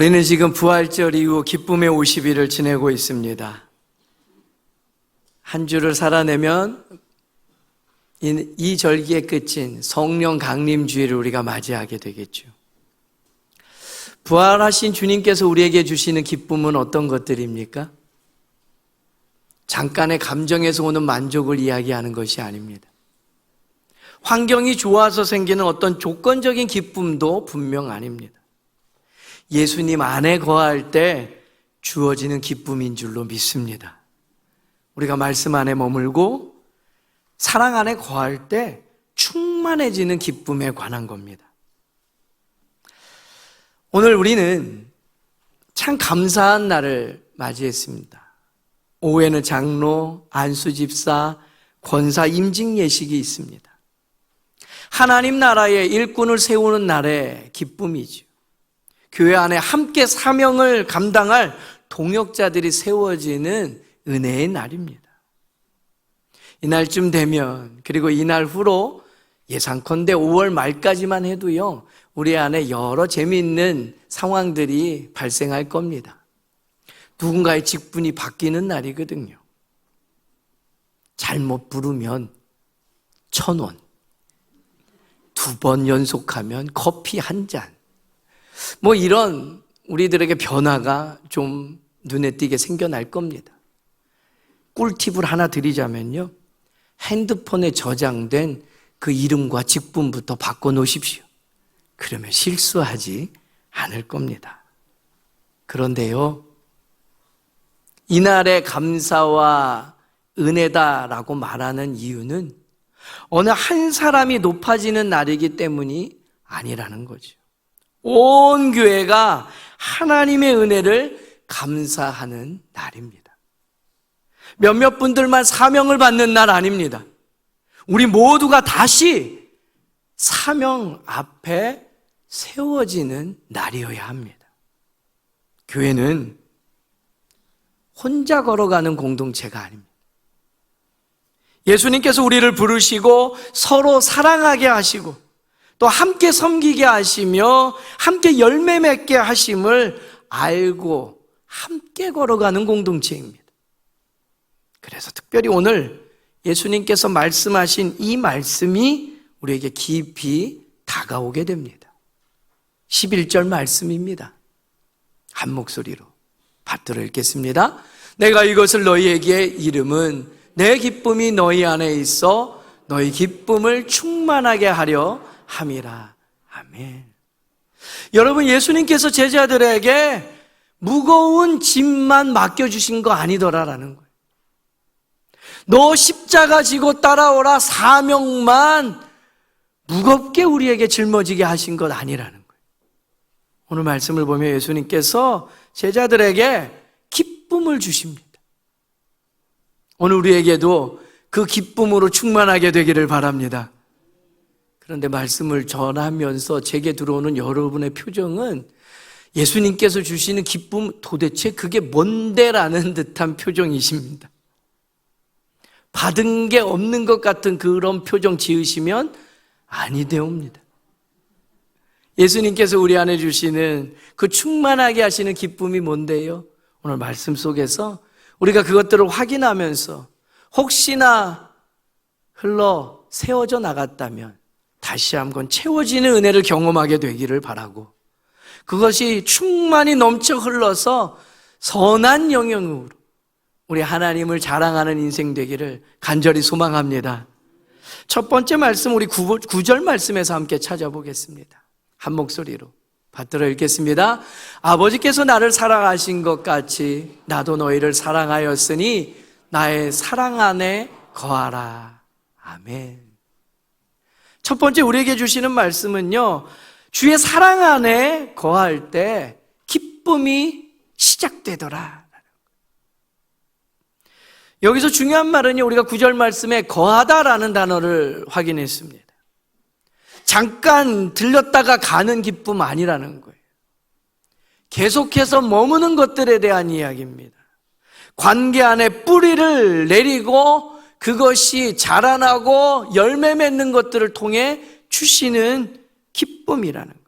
우리는 지금 부활절 이후 기쁨의 50일을 지내고 있습니다. 한 주를 살아내면 이 절기의 끝인 성령 강림 주일을 우리가 맞이하게 되겠죠. 부활하신 주님께서 우리에게 주시는 기쁨은 어떤 것들입니까? 잠깐의 감정에서 오는 만족을 이야기하는 것이 아닙니다. 환경이 좋아서 생기는 어떤 조건적인 기쁨도 분명 아닙니다. 예수님 안에 거할 때 주어지는 기쁨인 줄로 믿습니다. 우리가 말씀 안에 머물고 사랑 안에 거할 때 충만해지는 기쁨에 관한 겁니다. 오늘 우리는 참 감사한 날을 맞이했습니다. 오후에는 장로, 안수집사, 권사 임직 예식이 있습니다. 하나님 나라의 일꾼을 세우는 날의 기쁨이죠. 교회 안에 함께 사명을 감당할 동역자들이 세워지는 은혜의 날입니다. 이날쯤 되면, 그리고 이날 후로 예상컨대 5월 말까지만 해도요, 우리 안에 여러 재미있는 상황들이 발생할 겁니다. 누군가의 직분이 바뀌는 날이거든요. 잘못 부르면 1,000원, 2번 연속하면 커피 한 잔, 이런 우리들에게 변화가 좀 눈에 띄게 생겨날 겁니다. 꿀팁을 하나 드리자면요, 핸드폰에 저장된 그 이름과 직분부터 바꿔놓으십시오. 그러면 실수하지 않을 겁니다. 그런데요, 이날의 감사와 은혜다라고 말하는 이유는 어느 한 사람이 높아지는 날이기 때문이 아니라는 거죠. 온 교회가 하나님의 은혜를 감사하는 날입니다. 몇몇 분들만 사명을 받는 날 아닙니다. 우리 모두가 다시 사명 앞에 세워지는 날이어야 합니다. 교회는 혼자 걸어가는 공동체가 아닙니다. 예수님께서 우리를 부르시고 서로 사랑하게 하시고 또 함께 섬기게 하시며 함께 열매 맺게 하심을 알고 함께 걸어가는 공동체입니다. 그래서 특별히 오늘 예수님께서 말씀하신 이 말씀이 우리에게 깊이 다가오게 됩니다. 11절 말씀입니다. 한 목소리로 받들어 읽겠습니다. 내가 이것을 너희에게 이름은 내 기쁨이 너희 안에 있어 너희 기쁨을 충만하게 하려 함이라. 아멘. 여러분, 예수님께서 제자들에게 무거운 짐만 맡겨주신 거 아니더라라는 거예요. 너 십자가 지고 따라오라 사명만 무겁게 우리에게 짊어지게 하신 것 아니라는 거예요. 오늘 말씀을 보면 예수님께서 제자들에게 기쁨을 주십니다. 오늘 우리에게도 그 기쁨으로 충만하게 되기를 바랍니다. 그런데 말씀을 전하면서 제게 들어오는 여러분의 표정은 예수님께서 주시는 기쁨 도대체 그게 뭔데라는 듯한 표정이십니다. 받은 게 없는 것 같은 그런 표정 지으시면 아니 되옵니다. 예수님께서 우리 안에 주시는 그 충만하게 하시는 기쁨이 뭔데요? 오늘 말씀 속에서 우리가 그것들을 확인하면서 혹시나 흘러 세워져 나갔다면 다시 한번 채워지는 은혜를 경험하게 되기를 바라고, 그것이 충만히 넘쳐 흘러서 선한 영향으로 우리 하나님을 자랑하는 인생 되기를 간절히 소망합니다. 첫 번째 말씀, 우리 9절 말씀에서 함께 찾아보겠습니다. 한 목소리로 받들어 읽겠습니다. 아버지께서 나를 사랑하신 것 같이 나도 너희를 사랑하였으니 나의 사랑 안에 거하라. 아멘. 첫 번째 우리에게 주시는 말씀은요, 주의 사랑 안에 거할 때 기쁨이 시작되더라. 여기서 중요한 말은요, 우리가 9절 말씀에 거하다라는 단어를 확인했습니다. 잠깐 들렸다가 가는 기쁨 아니라는 거예요. 계속해서 머무는 것들에 대한 이야기입니다. 관계 안에 뿌리를 내리고 그것이 자라나고 열매 맺는 것들을 통해 주시는 기쁨이라는 거예요.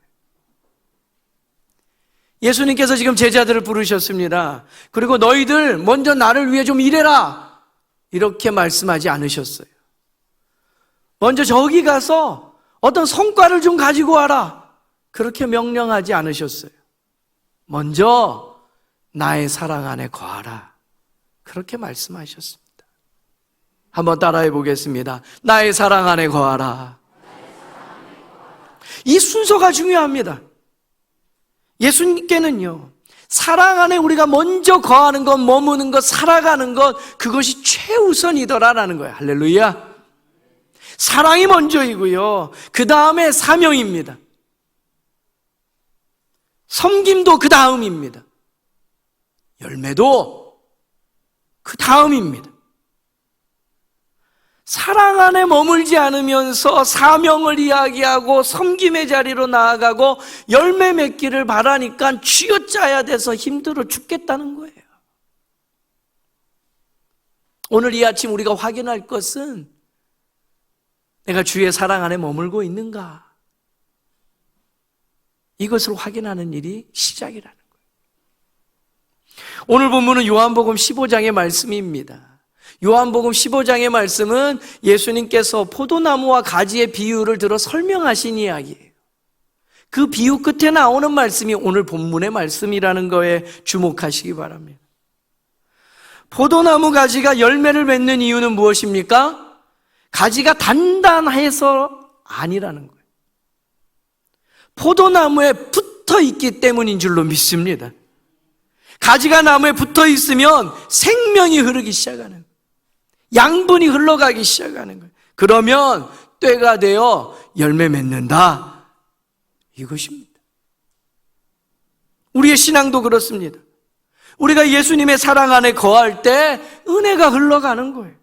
예수님께서 지금 제자들을 부르셨습니다. 그리고 너희들 먼저 나를 위해 좀 일해라, 이렇게 말씀하지 않으셨어요. 먼저 저기 가서 어떤 성과를 좀 가지고 와라, 그렇게 명령하지 않으셨어요. 먼저 나의 사랑 안에 거하라, 그렇게 말씀하셨습니다. 한번 따라해 보겠습니다. 나의 사랑 안에 거하라. 이 순서가 중요합니다. 예수님께는요, 사랑 안에 우리가 먼저 거하는 것, 머무는 것, 살아가는 것, 그것이 최우선이더라라는 거예요. 할렐루야. 사랑이 먼저이고요, 그 다음에 사명입니다. 섬김도 그 다음입니다. 열매도 그 다음입니다. 사랑 안에 머물지 않으면서 사명을 이야기하고 섬김의 자리로 나아가고 열매 맺기를 바라니까 쥐어짜야 돼서 힘들어 죽겠다는 거예요. 오늘 이 아침 우리가 확인할 것은 내가 주의 사랑 안에 머물고 있는가, 이것을 확인하는 일이 시작이라는 거예요. 오늘 본문은 요한복음 15장의 말씀입니다. 요한복음 15장의 말씀은 예수님께서 포도나무와 가지의 비유를 들어 설명하신 이야기예요. 그 비유 끝에 나오는 말씀이 오늘 본문의 말씀이라는 거에 주목하시기 바랍니다. 포도나무 가지가 열매를 맺는 이유는 무엇입니까? 가지가 단단해서 아니라는 거예요. 포도나무에 붙어 있기 때문인 줄로 믿습니다. 가지가 나무에 붙어 있으면 생명이 흐르기 시작하는 거예요. 양분이 흘러가기 시작하는 거예요. 그러면 떼가 되어 열매 맺는다, 이것입니다. 우리의 신앙도 그렇습니다. 우리가 예수님의 사랑 안에 거할 때 은혜가 흘러가는 거예요.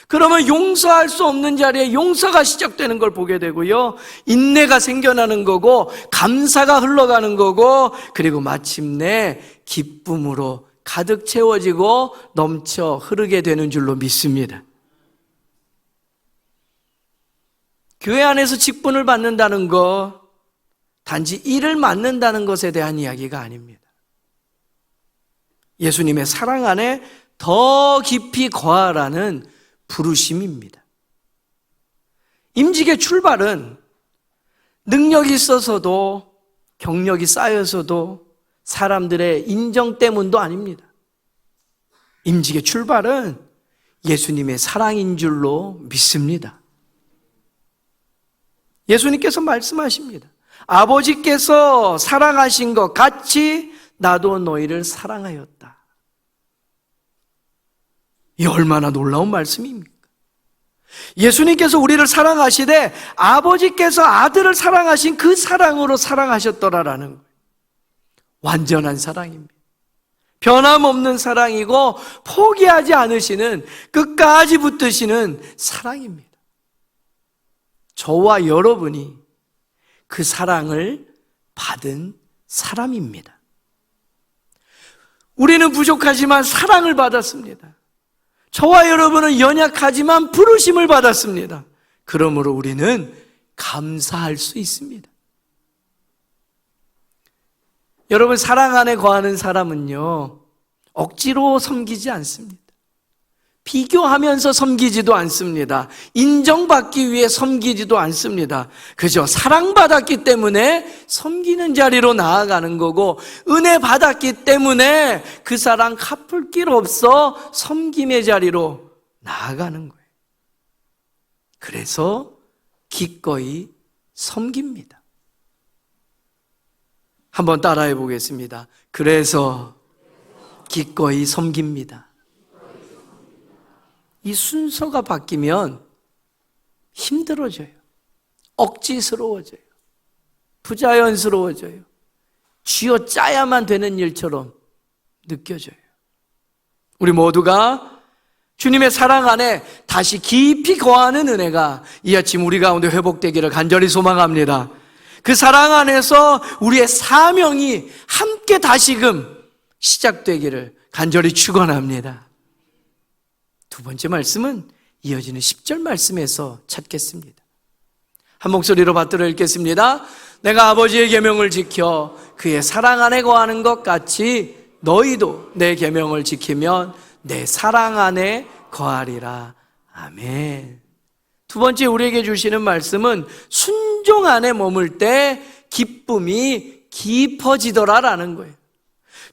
그러면 용서할 수 없는 자리에 용서가 시작되는 걸 보게 되고요, 인내가 생겨나는 거고, 감사가 흘러가는 거고, 그리고 마침내 기쁨으로 가득 채워지고 넘쳐 흐르게 되는 줄로 믿습니다. 교회 안에서 직분을 받는다는 것, 단지 일을 맡는다는 것에 대한 이야기가 아닙니다. 예수님의 사랑 안에 더 깊이 거하라는 부르심입니다. 임직의 출발은 능력이 있어서도, 경력이 쌓여서도, 사람들의 인정 때문도 아닙니다. 임직의 출발은 예수님의 사랑인 줄로 믿습니다. 예수님께서 말씀하십니다. 아버지께서 사랑하신 것 같이 나도 너희를 사랑하였다. 이 얼마나 놀라운 말씀입니까? 예수님께서 우리를 사랑하시되 아버지께서 아들을 사랑하신 그 사랑으로 사랑하셨더라라는 거예요. 완전한 사랑입니다. 변함없는 사랑이고 포기하지 않으시는, 끝까지 붙드시는 사랑입니다. 저와 여러분이 그 사랑을 받은 사람입니다. 우리는 부족하지만 사랑을 받았습니다. 저와 여러분은 연약하지만 부르심을 받았습니다. 그러므로 우리는 감사할 수 있습니다. 여러분, 사랑 안에 거하는 사람은요, 억지로 섬기지 않습니다. 비교하면서 섬기지도 않습니다. 인정받기 위해 섬기지도 않습니다. 그저 사랑받았기 때문에 섬기는 자리로 나아가는 거고, 은혜 받았기 때문에 그 사랑 갚을 길 없어 섬김의 자리로 나아가는 거예요. 그래서 기꺼이 섬깁니다. 한번 따라해 보겠습니다. 그래서 기꺼이 섬깁니다. 이 순서가 바뀌면 힘들어져요. 억지스러워져요. 부자연스러워져요. 쥐어짜야만 되는 일처럼 느껴져요. 우리 모두가 주님의 사랑 안에 다시 깊이 거하는 은혜가 이 아침 우리 가운데 회복되기를 간절히 소망합니다. 그 사랑 안에서 우리의 사명이 함께 다시금 시작되기를 간절히 축원합니다. 두 번째 말씀은 이어지는 10절 말씀에서 찾겠습니다. 한 목소리로 받들어 읽겠습니다. 내가 아버지의 계명을 지켜 그의 사랑 안에 거하는 것 같이 너희도 내 계명을 지키면 내 사랑 안에 거하리라. 아멘. 두 번째 우리에게 주시는 말씀은 순종 안에 머물 때 기쁨이 깊어지더라라는 거예요.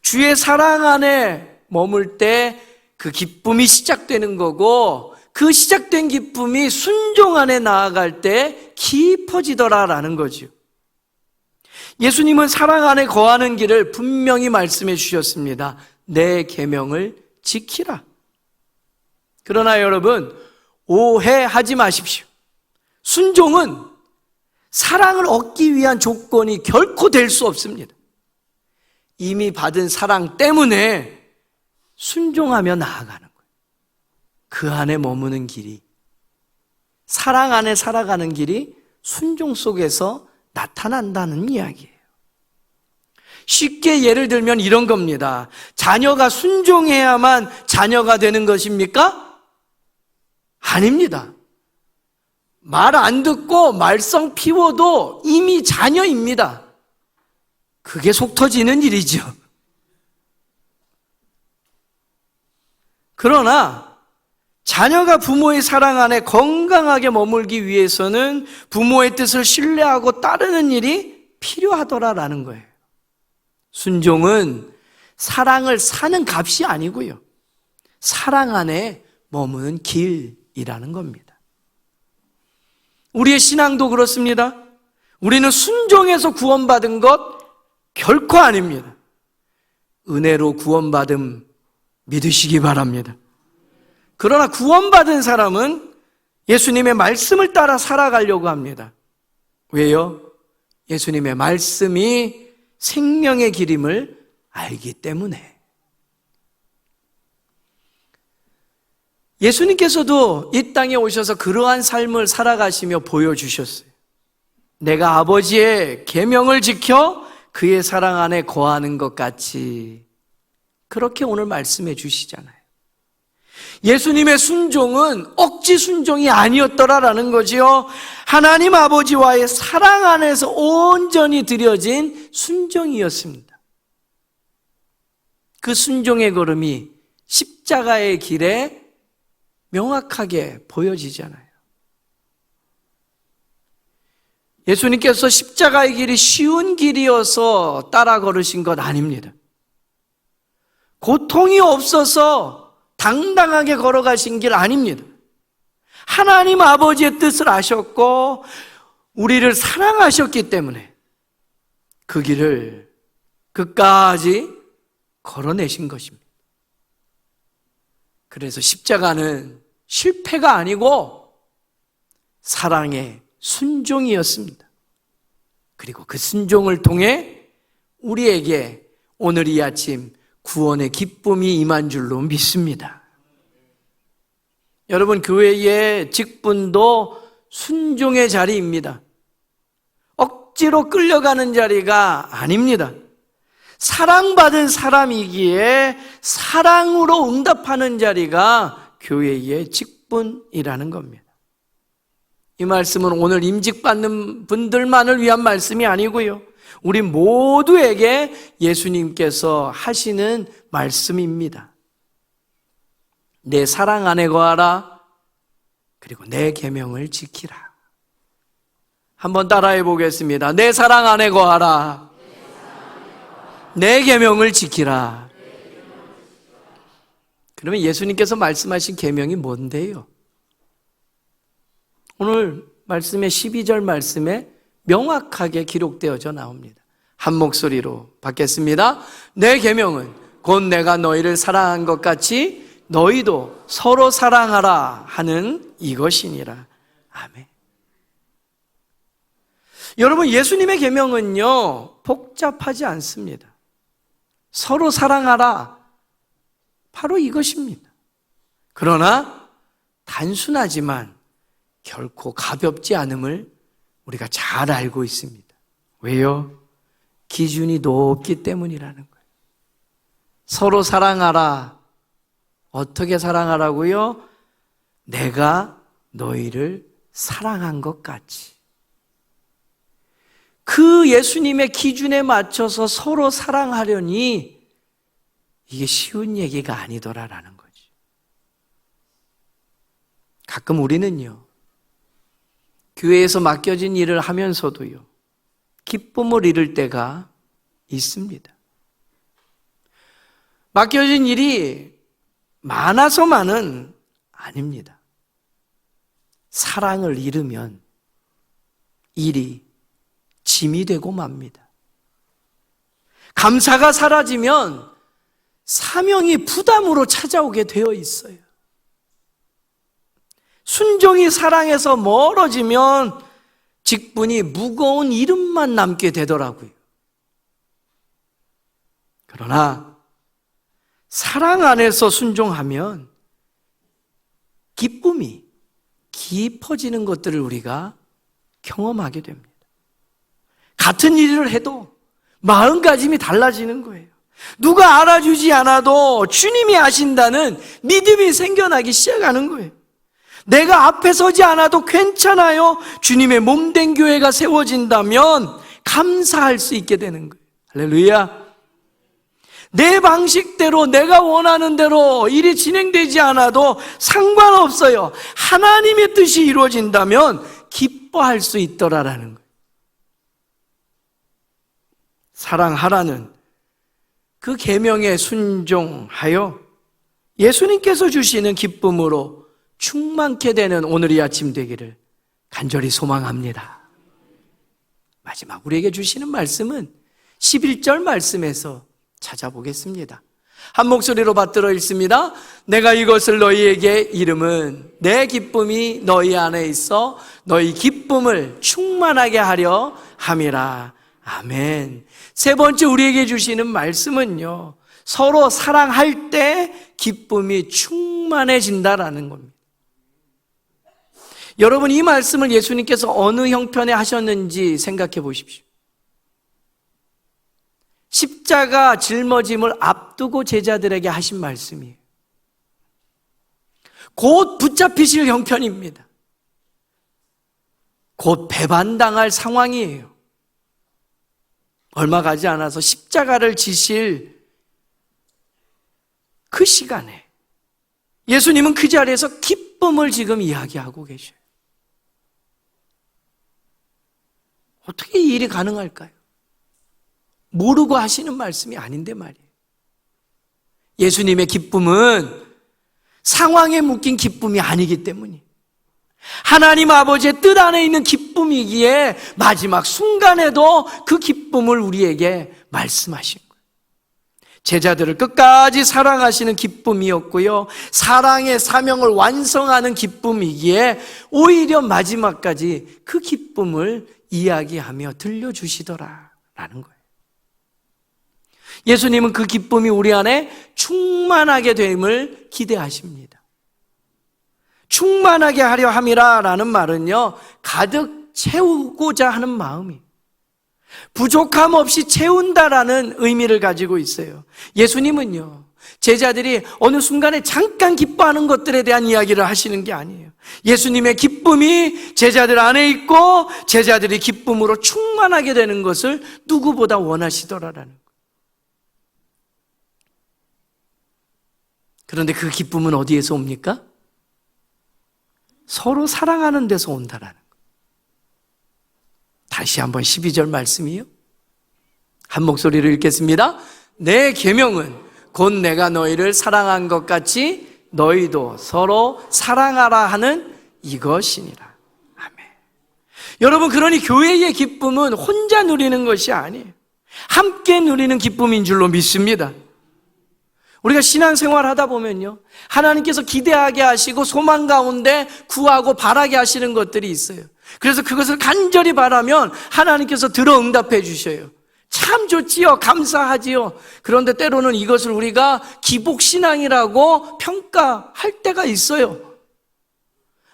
주의 사랑 안에 머물 때 그 기쁨이 시작되는 거고, 그 시작된 기쁨이 순종 안에 나아갈 때 깊어지더라라는 거죠. 예수님은 사랑 안에 거하는 길을 분명히 말씀해 주셨습니다. 내 계명을 지키라. 그러나 여러분, 오해하지 마십시오. 순종은 사랑을 얻기 위한 조건이 결코 될 수 없습니다. 이미 받은 사랑 때문에 순종하며 나아가는 거예요. 그 안에 머무는 길이, 사랑 안에 살아가는 길이 순종 속에서 나타난다는 이야기예요. 쉽게 예를 들면 이런 겁니다. 자녀가 순종해야만 자녀가 되는 것입니까? 아닙니다. 말 안 듣고 말썽 피워도 이미 자녀입니다. 그게 속 터지는 일이죠. 그러나 자녀가 부모의 사랑 안에 건강하게 머물기 위해서는 부모의 뜻을 신뢰하고 따르는 일이 필요하더라라는 거예요. 순종은 사랑을 사는 값이 아니고요, 사랑 안에 머무는 길이라는 겁니다. 우리의 신앙도 그렇습니다. 우리는 순종해서 구원받은 것 결코 아닙니다. 은혜로 구원받음 믿으시기 바랍니다. 그러나 구원받은 사람은 예수님의 말씀을 따라 살아가려고 합니다. 왜요? 예수님의 말씀이 생명의 길임을 알기 때문에. 예수님께서도 이 땅에 오셔서 그러한 삶을 살아가시며 보여주셨어요. 내가 아버지의 계명을 지켜 그의 사랑 안에 거하는 것 같이, 그렇게 오늘 말씀해 주시잖아요. 예수님의 순종은 억지 순종이 아니었더라라는 거지요. 하나님 아버지와의 사랑 안에서 온전히 드려진 순종이었습니다. 그 순종의 걸음이 십자가의 길에 명확하게 보여지잖아요. 예수님께서 십자가의 길이 쉬운 길이어서 따라 걸으신 것 아닙니다. 고통이 없어서 당당하게 걸어가신 길 아닙니다. 하나님 아버지의 뜻을 아셨고 우리를 사랑하셨기 때문에 그 길을 끝까지 걸어내신 것입니다. 그래서 십자가는 실패가 아니고 사랑의 순종이었습니다. 그리고 그 순종을 통해 우리에게 오늘 이 아침 구원의 기쁨이 임한 줄로 믿습니다. 여러분, 교회의 직분도 순종의 자리입니다. 억지로 끌려가는 자리가 아닙니다. 사랑받은 사람이기에 사랑으로 응답하는 자리가 교회의 직분이라는 겁니다. 이 말씀은 오늘 임직받는 분들만을 위한 말씀이 아니고요, 우리 모두에게 예수님께서 하시는 말씀입니다. 내 사랑 안에 거하라. 그리고 내 계명을 지키라. 한번 따라해 보겠습니다. 내 사랑 안에 거하라. 내 계명을 지키라. 그러면 예수님께서 말씀하신 계명이 뭔데요? 오늘 말씀의 12절 말씀에 명확하게 기록되어져 나옵니다. 한 목소리로 받겠습니다. 내 계명은 곧 내가 너희를 사랑한 것 같이 너희도 서로 사랑하라 하는 이것이니라. 아멘. 여러분, 예수님의 계명은요 복잡하지 않습니다. 서로 사랑하라, 바로 이것입니다. 그러나 단순하지만 결코 가볍지 않음을 우리가 잘 알고 있습니다. 왜요? 기준이 높기 때문이라는 거예요. 서로 사랑하라. 어떻게 사랑하라고요? 내가 너희를 사랑한 것 같이. 그 예수님의 기준에 맞춰서 서로 사랑하려니 이게 쉬운 얘기가 아니더라라는 거지. 가끔 우리는요, 교회에서 맡겨진 일을 하면서도요, 기쁨을 잃을 때가 있습니다. 맡겨진 일이 많아서만은 아닙니다. 사랑을 잃으면 일이 짐이 되고 맙니다. 감사가 사라지면 사명이 부담으로 찾아오게 되어 있어요. 순종이 사랑에서 멀어지면 직분이 무거운 이름만 남게 되더라고요. 그러나 사랑 안에서 순종하면 기쁨이 깊어지는 것들을 우리가 경험하게 됩니다. 같은 일을 해도 마음가짐이 달라지는 거예요. 누가 알아주지 않아도 주님이 아신다는 믿음이 생겨나기 시작하는 거예요. 내가 앞에 서지 않아도 괜찮아요. 주님의 몸된 교회가 세워진다면 감사할 수 있게 되는 거예요. 할렐루야. 내 방식대로 내가 원하는 대로 일이 진행되지 않아도 상관없어요. 하나님의 뜻이 이루어진다면 기뻐할 수 있더라라는 거예요. 사랑하라는 그 계명에 순종하여 예수님께서 주시는 기쁨으로 충만케 되는 오늘 이 아침 되기를 간절히 소망합니다. 마지막 우리에게 주시는 말씀은 11절 말씀에서 찾아보겠습니다. 한 목소리로 받들어 읽습니다. 내가 이것을 너희에게 이름은 내 기쁨이 너희 안에 있어 너희 기쁨을 충만하게 하려 함이라. 아멘. 세 번째 우리에게 주시는 말씀은요, 서로 사랑할 때 기쁨이 충만해진다라는 겁니다. 여러분, 이 말씀을 예수님께서 어느 형편에 하셨는지 생각해 보십시오. 십자가 짊어짐을 앞두고 제자들에게 하신 말씀이에요. 곧 붙잡히실 형편입니다. 곧 배반당할 상황이에요. 얼마 가지 않아서 십자가를 지실 그 시간에 예수님은 그 자리에서 기쁨을 지금 이야기하고 계셔요. 어떻게 이 일이 가능할까요? 모르고 하시는 말씀이 아닌데 말이에요. 예수님의 기쁨은 상황에 묶인 기쁨이 아니기 때문이에요. 하나님 아버지의 뜻 안에 있는 기쁨이기에 마지막 순간에도 그 기쁨을 우리에게 말씀하신 거예요. 제자들을 끝까지 사랑하시는 기쁨이었고요, 사랑의 사명을 완성하는 기쁨이기에 오히려 마지막까지 그 기쁨을 이야기하며 들려주시더라라는 거예요. 예수님은 그 기쁨이 우리 안에 충만하게 됨을 기대하십니다. 충만하게 하려 함이라라는 말은요, 가득 채우고자 하는 마음이, 부족함 없이 채운다라는 의미를 가지고 있어요. 예수님은요, 제자들이 어느 순간에 잠깐 기뻐하는 것들에 대한 이야기를 하시는 게 아니에요. 예수님의 기쁨이 제자들 안에 있고 제자들이 기쁨으로 충만하게 되는 것을 누구보다 원하시더라라는 거예요. 그런데 그 기쁨은 어디에서 옵니까? 서로 사랑하는 데서 온다라는 거예요. 다시 한번 12절 말씀이요, 한 목소리로 읽겠습니다. 내 계명은 곧 내가 너희를 사랑한 것 같이 너희도 서로 사랑하라 하는 이것이니라. 아멘. 여러분, 그러니 교회의 기쁨은 혼자 누리는 것이 아니에요. 함께 누리는 기쁨인 줄로 믿습니다. 우리가 신앙생활 하다 보면요, 하나님께서 기대하게 하시고 소망 가운데 구하고 바라게 하시는 것들이 있어요. 그래서 그것을 간절히 바라면 하나님께서 들어 응답해 주셔요. 참 좋지요. 감사하지요. 그런데 때로는 이것을 우리가 기복신앙이라고 평가할 때가 있어요.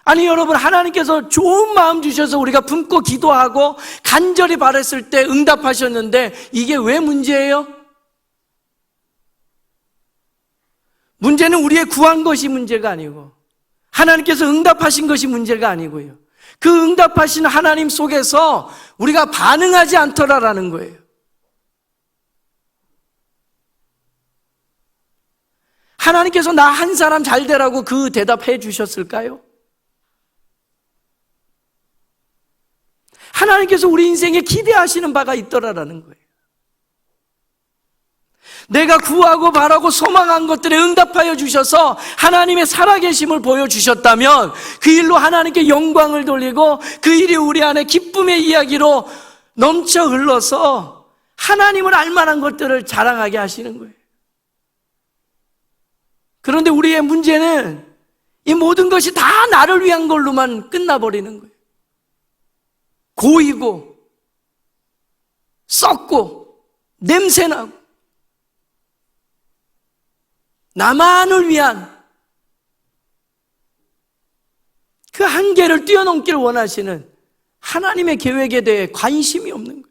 아니 여러분, 하나님께서 좋은 마음 주셔서 우리가 품고 기도하고 간절히 바랬을 때 응답하셨는데 이게 왜 문제예요? 문제는 우리의 구한 것이 문제가 아니고 하나님께서 응답하신 것이 문제가 아니고요, 그 응답하신 하나님 속에서 우리가 반응하지 않더라라는 거예요. 하나님께서 나 한 사람 잘 되라고 그 대답해 주셨을까요? 하나님께서 우리 인생에 기대하시는 바가 있더라라는 거예요. 내가 구하고 바라고 소망한 것들에 응답하여 주셔서 하나님의 살아계심을 보여주셨다면 그 일로 하나님께 영광을 돌리고 그 일이 우리 안에 기쁨의 이야기로 넘쳐 흘러서 하나님을 알만한 것들을 자랑하게 하시는 거예요. 그런데 우리의 문제는 이 모든 것이 다 나를 위한 걸로만 끝나버리는 거예요. 고이고 썩고 냄새나고 나만을 위한 그 한계를 뛰어넘기를 원하시는 하나님의 계획에 대해 관심이 없는 거예요.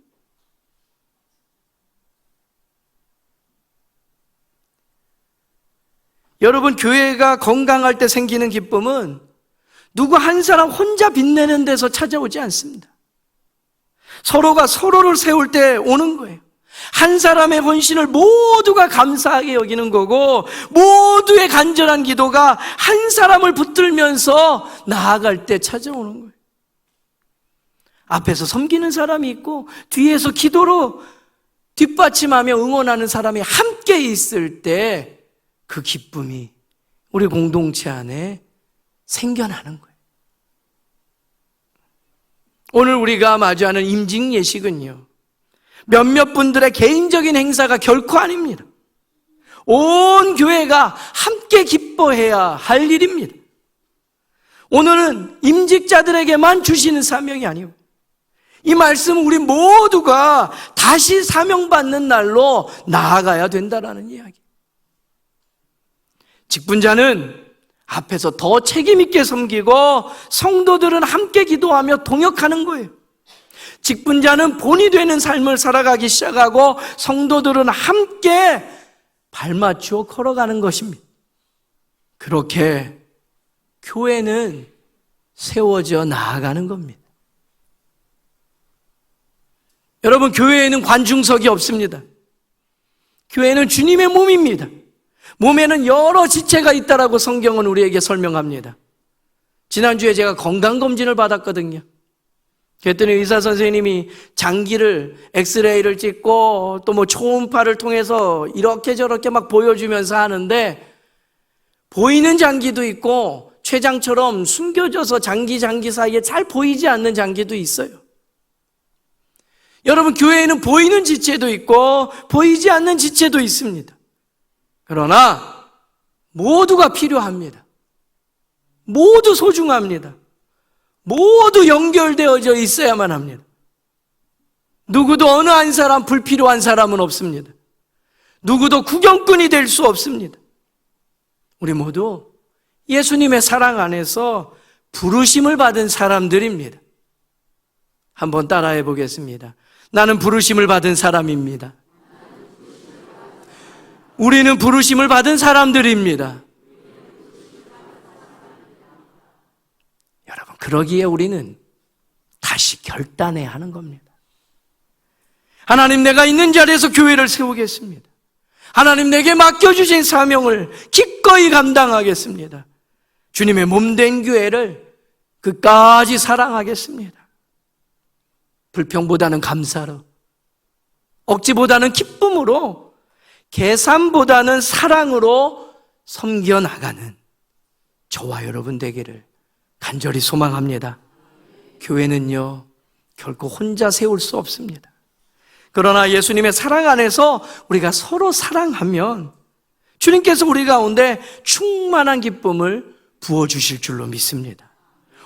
여러분, 교회가 건강할 때 생기는 기쁨은 누구 한 사람 혼자 빛내는 데서 찾아오지 않습니다. 서로가 서로를 세울 때 오는 거예요. 한 사람의 헌신을 모두가 감사하게 여기는 거고, 모두의 간절한 기도가 한 사람을 붙들면서 나아갈 때 찾아오는 거예요. 앞에서 섬기는 사람이 있고 뒤에서 기도로 뒷받침하며 응원하는 사람이 함께 있을 때 그 기쁨이 우리 공동체 안에 생겨나는 거예요. 오늘 우리가 마주하는 임직 예식은요, 몇몇 분들의 개인적인 행사가 결코 아닙니다. 온 교회가 함께 기뻐해야 할 일입니다. 오늘은 임직자들에게만 주시는 사명이 아니고 이 말씀은 우리 모두가 다시 사명받는 날로 나아가야 된다라는 이야기. 직분자는 앞에서 더 책임있게 섬기고 성도들은 함께 기도하며 동역하는 거예요. 직분자는 본이 되는 삶을 살아가기 시작하고 성도들은 함께 발맞추어 걸어가는 것입니다. 그렇게 교회는 세워져 나아가는 겁니다. 여러분, 교회에는 관중석이 없습니다. 교회는 주님의 몸입니다. 몸에는 여러 지체가 있다라고 성경은 우리에게 설명합니다. 지난주에 제가 건강검진을 받았거든요. 그랬더니 의사 선생님이 장기를 엑스레이를 찍고 또 뭐 초음파를 통해서 이렇게 저렇게 막 보여주면서 하는데, 보이는 장기도 있고 췌장처럼 숨겨져서 장기 사이에 잘 보이지 않는 장기도 있어요. 여러분, 교회에는 보이는 지체도 있고 보이지 않는 지체도 있습니다. 그러나 모두가 필요합니다. 모두 소중합니다. 모두 연결되어져 있어야만 합니다. 누구도 어느 한 사람 불필요한 사람은 없습니다. 누구도 구경꾼이 될 수 없습니다. 우리 모두 예수님의 사랑 안에서 부르심을 받은 사람들입니다. 한번 따라해 보겠습니다. 나는 부르심을 받은 사람입니다. 우리는 부르심을 받은 사람들입니다. 여러분, 그러기에 우리는 다시 결단해야 하는 겁니다. 하나님, 내가 있는 자리에서 교회를 세우겠습니다. 하나님, 내게 맡겨주신 사명을 기꺼이 감당하겠습니다. 주님의 몸된 교회를 끝까지 사랑하겠습니다. 불평보다는 감사로, 억지보다는 기쁨으로, 계산보다는 사랑으로 섬겨나가는 저와 여러분 되기를 간절히 소망합니다. 교회는요, 결코 혼자 세울 수 없습니다. 그러나 예수님의 사랑 안에서 우리가 서로 사랑하면 주님께서 우리 가운데 충만한 기쁨을 부어주실 줄로 믿습니다.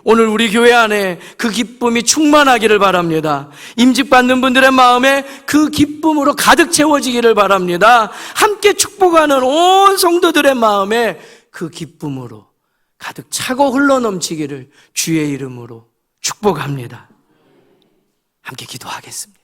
오늘 우리 교회 안에 그 기쁨이 충만하기를 바랍니다. 임직받는 분들의 마음에 그 기쁨으로 가득 채워지기를 바랍니다. 함께 축복하는 온 성도들의 마음에 그 기쁨으로 가득 차고 흘러넘치기를 주의 이름으로 축복합니다. 함께 기도하겠습니다.